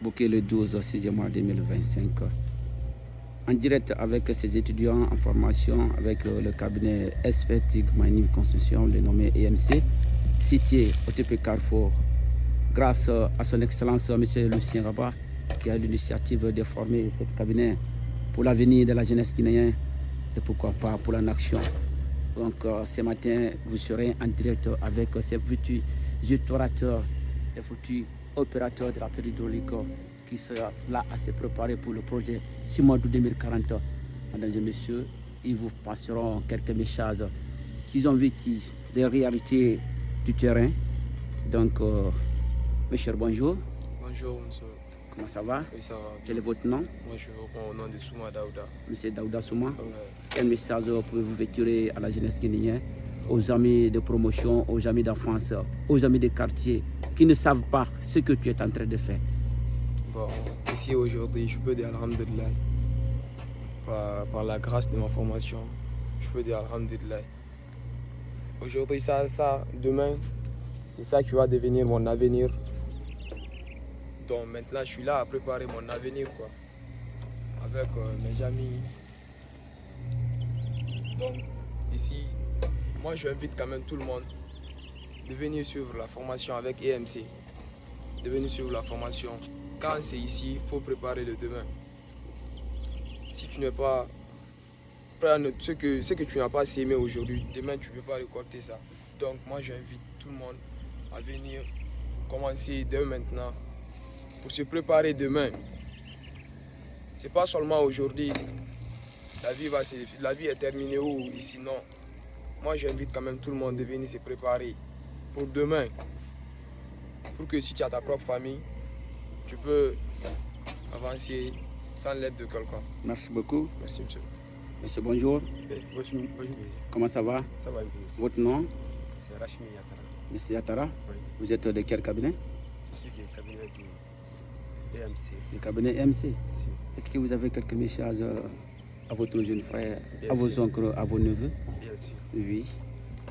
booké le 12 6e mois 2025. En direct avec ses étudiants en formation avec le cabinet Expertise Mining Construction, le nommé EMC, situé au TP Carrefour, grâce à son excellence M. Lucien Rabat, qui a l'initiative de former ce cabinet pour l'avenir de la jeunesse guinéenne et pourquoi pas pour la nation. Donc ce matin, vous serez en direct avec ces futurs explorateurs et futurs opérateurs de la période hydraulique qui sera là à se préparer pour le projet 6 mois d'août 2040. Mesdames et messieurs, ils vous passeront quelques messages qu'ils ont vécu, des réalités du terrain. Donc, monsieur, bonjour. Bonjour, monsieur. Comment ça va? Oui, ça va. Quel est votre nom? Moi, je reprends au nom de Souma Daouda. Monsieur Daouda Souma. Ouais. Quel message pouvez-vous véhiculer à la jeunesse guinéenne, aux amis de promotion, aux amis d'enfance, aux amis des quartiers qui ne savent pas ce que tu es en train de faire? Bon, ici aujourd'hui, je peux dire Alhamdulillah. Par la grâce de ma formation, je peux dire Alhamdulillah. Aujourd'hui, demain, c'est ça qui va devenir mon avenir. Donc maintenant, je suis là à préparer mon avenir, quoi, avec mes amis. Donc ici, moi j'invite quand même tout le monde de venir suivre la formation avec EMC, de venir suivre la formation. Quand c'est ici, il faut préparer le demain. Si tu n'es pas ce que tu n'as pas sémé aujourd'hui, demain tu ne peux pas récolter ça. Donc moi j'invite tout le monde à venir commencer dès maintenant pour se préparer demain. C'est pas seulement aujourd'hui, la vie est terminée ou ici, non. Moi j'invite quand même tout le monde de venir se préparer pour demain. Pour que si tu as ta propre famille, tu peux avancer sans l'aide de quelqu'un. Merci beaucoup. Merci, monsieur. Monsieur, bonjour. Bonjour. Comment ça va? Ça va, Votre nom? c'est Rachmi Yatara. Monsieur Yatara? Oui. Vous êtes de quel cabinet? Je suis du cabinet du EMC. Le cabinet EMC. Si. Est-ce que vous avez quelques messages à votre jeune frère, Bien à vos sûr. oncles, à vos neveux? Bien sûr. Oui.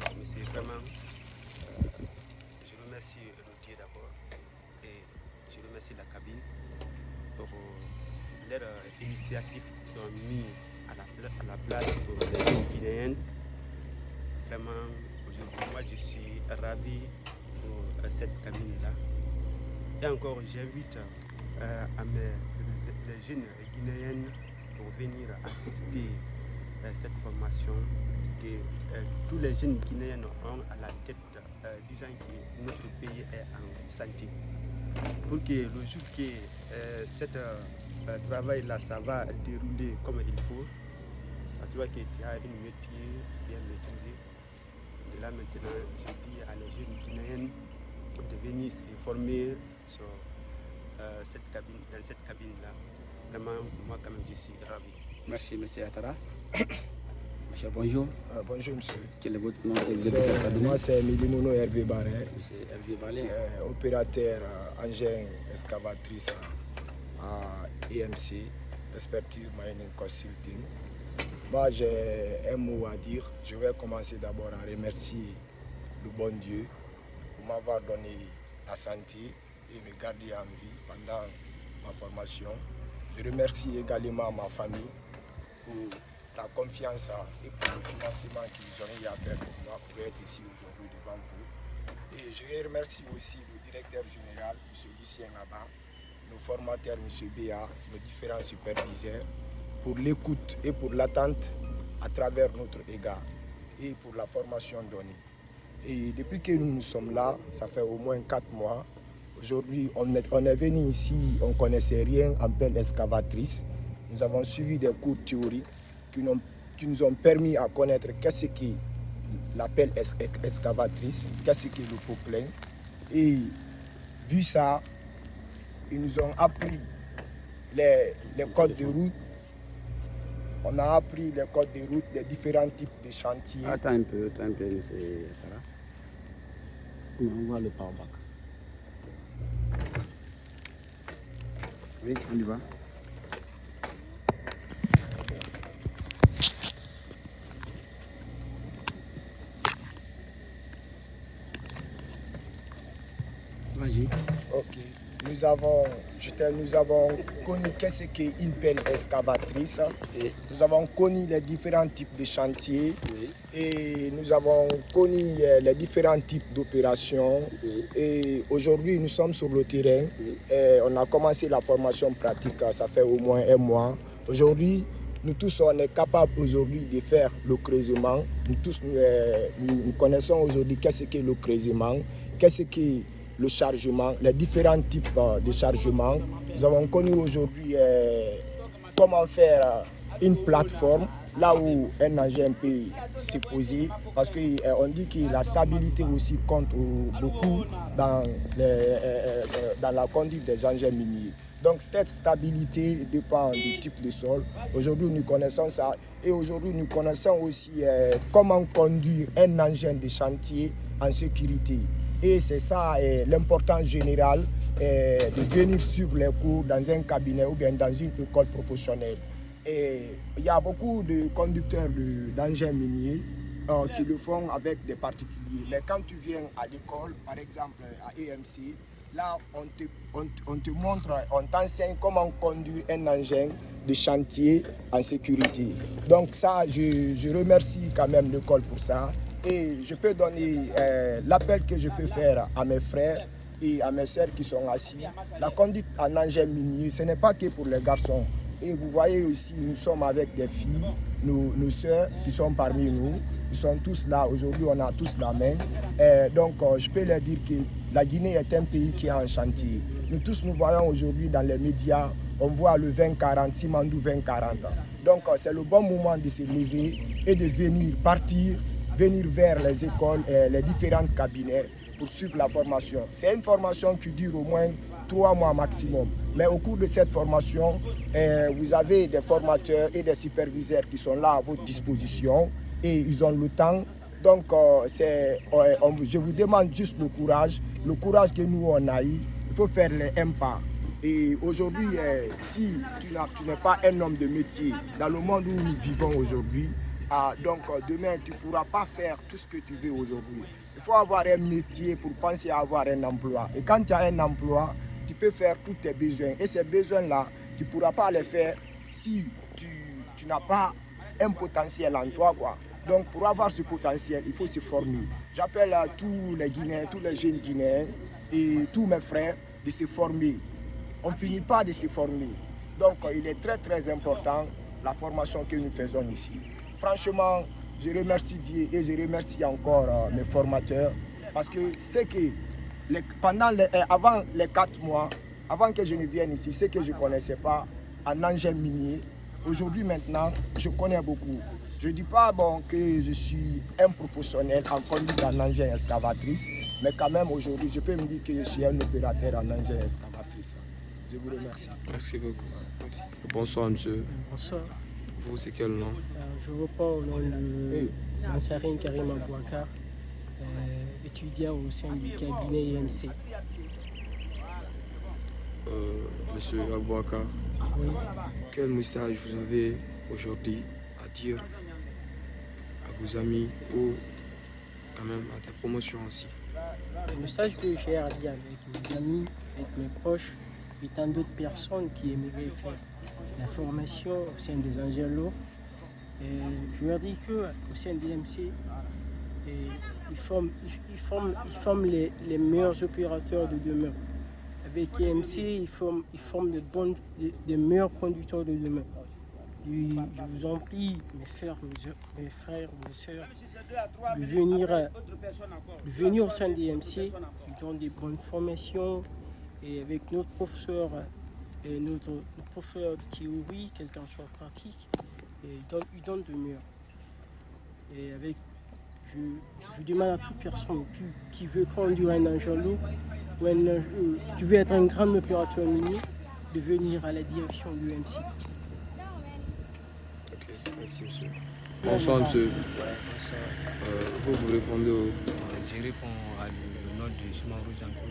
Mais c'est vraiment. Je remercie Elodie d'abord et je remercie la cabine pour leur initiative qu'ils ont mis à la place pour les jeunes guinéennes. Vraiment, aujourd'hui, moi je suis ravi pour cette cabine-là. Et encore, j'invite les jeunes guinéennes pour venir assister à cette formation, parce que tous les jeunes guinéens ont à la tête disant que notre pays est en santé. Pour que le jour que ce travail-là, ça va dérouler comme il faut, ça doit que tu as un métier bien maîtrisé. De là maintenant, je dis à les jeunes guinéennes de venir se former sur dans cette cabine-là. Vraiment, moi quand même, je suis ravi. Merci, monsieur Yatara. Monsieur, bonjour. Bonjour monsieur. Quel est votre nom? Vous êtes de quel cabinet? Moi c'est Milimono Hervé Barret, Monsieur Hervé Ballet. opérateur engin excavatrice à EMC, Expertise Mining Consulting. Moi j'ai un mot à dire. Je vais commencer d'abord à remercier le bon Dieu pour m'avoir donné la santé et me garder en vie pendant ma formation. Je remercie également ma famille pour la confiance et pour le financement qu'ils ont eu à faire pour moi pour être ici aujourd'hui devant vous. Et je remercie aussi le directeur général, M. Lucien Rabat, nos formateurs, M. Béa, nos différents superviseurs, pour l'écoute et pour l'attente à travers notre égard et pour la formation donnée. Et depuis que nous sommes là, ça fait au moins 4 mois. Aujourd'hui, on est venu ici, on ne connaissait rien en pelle excavatrice. Nous avons suivi des cours théoriques qui nous ont permis à connaître qu'est-ce que la pelle excavatrice, qu'est-ce que le poclin. Et vu ça, ils nous ont appris les codes de route. On a appris les codes de route des différents types de chantiers. Attends un peu, monsieur Yatara. On voit le powerback. Oui, on y va. Vas-y. Ok. nous avons connu qu'est-ce qu'une pelle excavatrice. Oui. Nous avons connu les différents types de chantiers. Oui. Et nous avons connu les différents types d'opérations. Oui. Et aujourd'hui, nous sommes sur le terrain. Oui. Et on a commencé la formation pratique, ça fait au moins 1 mois. Aujourd'hui, nous tous, on est capable aujourd'hui de faire le creusement. Nous tous, nous connaissons aujourd'hui qu'est-ce qu'est le creusement, qu'est-ce qu'est le chargement, les différents types de chargement. Nous avons connu aujourd'hui comment faire une plateforme là où un engin peut se poser, parce qu'on dit que la stabilité aussi compte beaucoup dans la conduite des engins miniers. Donc cette stabilité dépend du type de sol. Aujourd'hui, nous connaissons ça. Et aujourd'hui, nous connaissons aussi comment conduire un engin de chantier en sécurité. Et c'est ça l'importance générale de venir suivre les cours dans un cabinet ou bien dans une école professionnelle. Et il y a beaucoup de conducteurs d'engins miniers qui le font avec des particuliers. Mais quand tu viens à l'école, par exemple à EMC, là on te montre, on t'enseigne comment conduire un engin de chantier en sécurité. Donc ça, je remercie quand même l'école pour ça. Et je peux donner l'appel que je peux faire à mes frères et à mes sœurs qui sont assis. La conduite en engin minier, ce n'est pas que pour les garçons. Et vous voyez aussi, nous sommes avec des filles, nos sœurs qui sont parmi nous. Ils sont tous là, aujourd'hui on a tous la main. Donc je peux leur dire que la Guinée est un pays qui est en chantier. Nous tous nous voyons aujourd'hui dans les médias, on voit le 2040, Simandou 2040. Donc c'est le bon moment de se lever et de venir vers les écoles et les différents cabinets pour suivre la formation. C'est une formation qui dure au moins 3 mois maximum. Mais au cours de cette formation, vous avez des formateurs et des superviseurs qui sont là à votre disposition et ils ont le temps. Donc, je vous demande juste le courage que nous on a eu. Il faut faire les 1 pas. Et aujourd'hui, si tu n'es pas un homme de métier dans le monde où nous vivons aujourd'hui, donc demain tu ne pourras pas faire tout ce que tu veux aujourd'hui. Il faut avoir un métier pour penser à avoir un emploi. Et quand tu as un emploi, tu peux faire tous tes besoins. Et ces besoins-là, tu ne pourras pas les faire si tu n'as pas un potentiel en toi, quoi. Donc pour avoir ce potentiel, il faut se former. J'appelle à tous les Guinéens, tous les jeunes Guinéens et tous mes frères de se former. On ne finit pas de se former. Donc il est très très important la formation que nous faisons ici. Franchement, je remercie Dieu et je remercie encore mes formateurs parce que c'est que avant les 4 mois, avant que je ne vienne ici, ce que je ne connaissais pas en engin minier, aujourd'hui maintenant, je connais beaucoup. Je ne dis pas que je suis un professionnel en conduite en engin excavatrice, mais quand même aujourd'hui, je peux me dire que je suis un opérateur en engin excavatrice. Je vous remercie. Merci beaucoup. Bonsoir monsieur. Bonsoir. Vous, c'est quel nom? Je reprends au nom de Ansarine Karim Abouakar, étudiant au sein du cabinet EMC. Monsieur Abouakar, Oui. quel message vous avez aujourd'hui à dire à vos amis ou quand même à ta promotion aussi? Le message que j'ai à dire avec mes amis, avec mes proches et tant d'autres personnes qui aimeraient faire la formation au sein des engins lourds, je leur dis qu'au sein de l'EMC, ils forment les meilleurs opérateurs de demain. Avec EMC, ils forment des meilleurs conducteurs de demain. Je vous en prie, mes frères, mes sœurs, de venir au sein de l'EMC, ils donnent des bonnes formations et avec notre professeur théorie, quel qu'en soit pratique, ils donnent de meilleur. Et je demande à toute personne qui veut conduire un engin lourd ou qui veut être un grand opérateur minier de venir à la direction de l'EMC. Ok, merci monsieur. Bonsoir monsieur. Bonsoir. Vous répondez au... Je réponds à le nom de Soumaourou Jankou.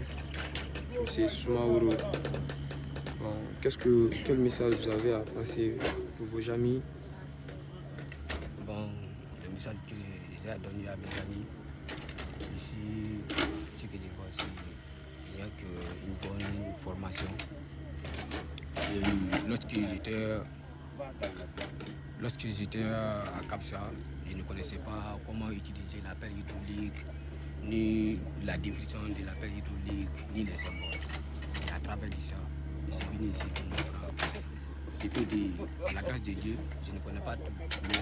Monsieur Soumaourou. Quel message vous avez à passer pour vos amis? Bon, le message que j'ai à donner à mes amis, ici, ce que je vois, c'est qu'il y avec une bonne formation. Et lorsque j'étais à Capsa, je ne connaissais pas comment utiliser l'appel hydraulique, ni la définition de l'appel hydraulique, ni les symboles. Et à travers ça, je suis venu ici pour m'apprendre. Depuis la grâce de Dieu, je ne connais pas tout, mais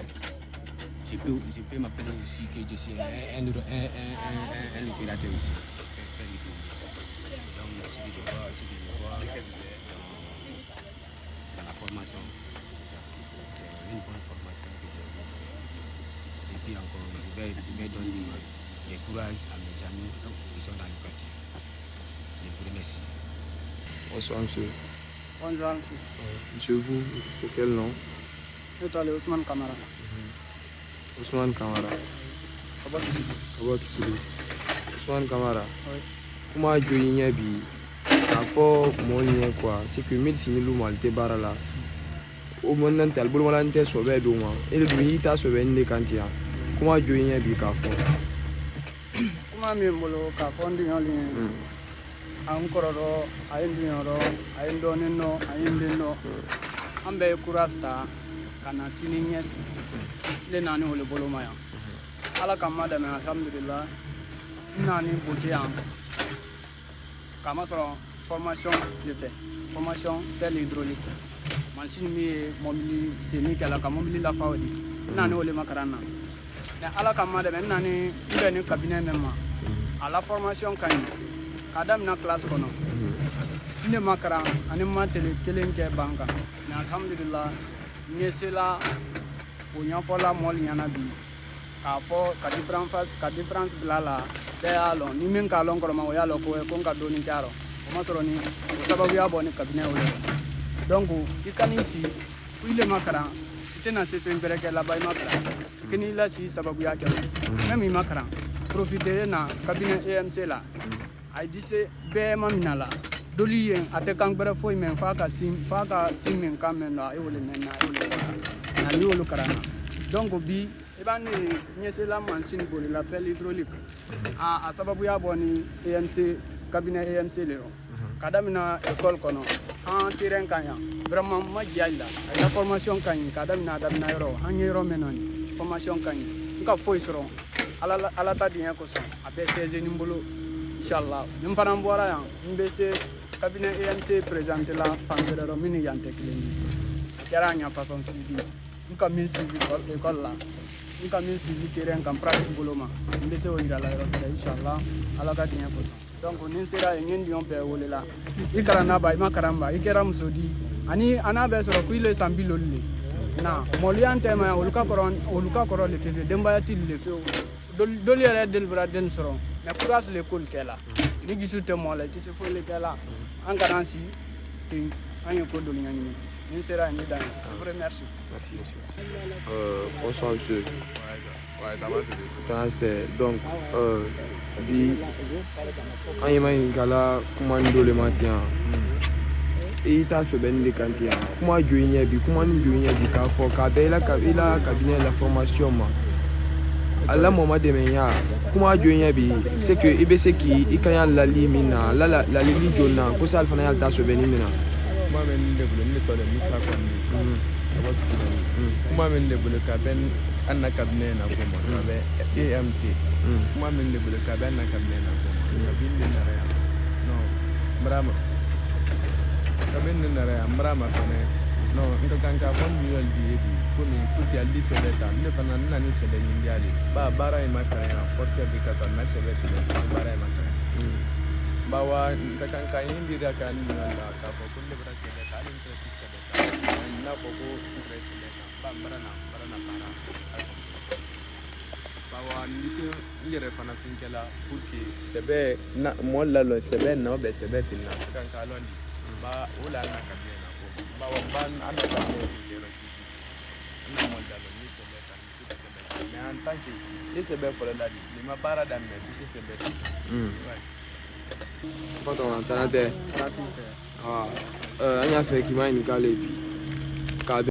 je peux m'appeler aussi que je suis un opérateur aussi. Donc, ce que je vois dans la formation, c'est une bonne formation que j'ai eue ici. Et puis encore, je vais donner du courage à mes amis qui sont dans le quartier. Je vous remercie. Bonsoir monsieur. Bonjour monsieur. Monsieur, vous, c'est quel nom? Je suis Ousmane Kamara. Ousmane Kamara. Kaba Kisulu. Ousmane Kamara. Oui. Comment joignez bi? Afo monye quoi? C'est que médecine lu malte barala. Au monde tel bolmalante sobe doma. Et le duita sobe ne kantia. Comment joignez bi kafo? Comment me bolo ka fondi yoli. Ankororo, ayendoro, ayendoneno, ayendeno. Ambe kurasta kana sininyes. Le nani hole bolo maya. Ala kamada me alhamdulillah. Nani boutian. Kama soro formation je fais. Formation pelle hydraulique. Machine mi mobili semi kala ka mobili la fawdi. Nani hole makarana. Mais ala kamada me nani ile ni cabinet même. À la formation quand Adam na classe kono ne makara ani matele kelen ke banka na alhamdulillah nyesela o nyafola mol nyana bi ka fo ka difference blala de alo ni min ka lon ko ma o yalo ko ka do ni jaro o masoro ni o sababu ya boni cabinet o donc ikani si ile makara itena se pembere ke la bay makara kini la si sababu ya ke même makara profiter na cabinet EMC la ay dise be maminala doli yen ate kangbere foy men faka sim men kamen na e wole menna e wole na ni wolo karana donc bi e ban nyese la machine pour l'appel hydraulique a sababu ya boni EMC cabinet EMC le kadamina école kono en terrain kanya vraiment ma jalla ay la formation kany kadamina damina yoro hanyero menoni formation kany nka foy soro ala ta bien ko so abe 16 nimbolo Inch'Allah, nous faisons voir là, nous baissons cabinet EMC présenter la femme de la mini yante clinique. Car façon suivi, nous avons suivi l'école là, nous avons suivi terrain comme pratique bouloma. Nous baissons au ira là, Inch'Allah, à la gardien pour ça. Donc nous sera une indion per ou là. Ikarana ba ima karamba, ikeram sodi. Ani anabe soro kuile sambilolli. Na moliante ma oluka koron le feve demba yatil le feu. Doli ala del braden soro. Mais courage l'école qu'elle a. Les guichets te molent, tu sais faut les qu'elle a. En garantie, tu as un code de l'unanimité. Nous sera une dame. Je vous remercie. Merci monsieur. Bonsoir monsieur. Donc, bi an yi mai kala kuma ndole matia. Et ta so ben de kantia. Kuma joignye bi, kuma ni joignye bi ka fo ka be la cabinet la formation ma. Allah mama de menya kuma joignye bi c'est que ibese ki ikanya la limina la lili jonna ko sal fana yalta so ben mina. Kuma men de bulu ni to le musa ko ni. Kuma men de bulu ka ben anna cabinet na ko mo ka be EMC. Kuma men de bulu ka ben na cabinet na ko mo ka bin de na ya. No brama kaben de na ya brama fane no nka kanka fon mi yol di ko ni ko ti aldi sebeta ne fana na ni sebe ni yali ba bara e makaya force de kata na sebeta bara e makaya bawa nka kanka indi da kan na ka fo ko le bra sebeta ni ko ti sebeta na fo ko bra sebeta ba bara na para bawa ni se yere fana finkela pour que sebe na mo la lo sebe na be sebeta na kanka lo ni ba wala na ka be na ko ba wa ban ana ka be ni ro si ni mo da lo ni sebeta ni tout sebeta mais en tant que ni sebe pour la di ni ma bara da me tout sebeta Pas ton tanate. Ah, anya fait qui m'a une calé puis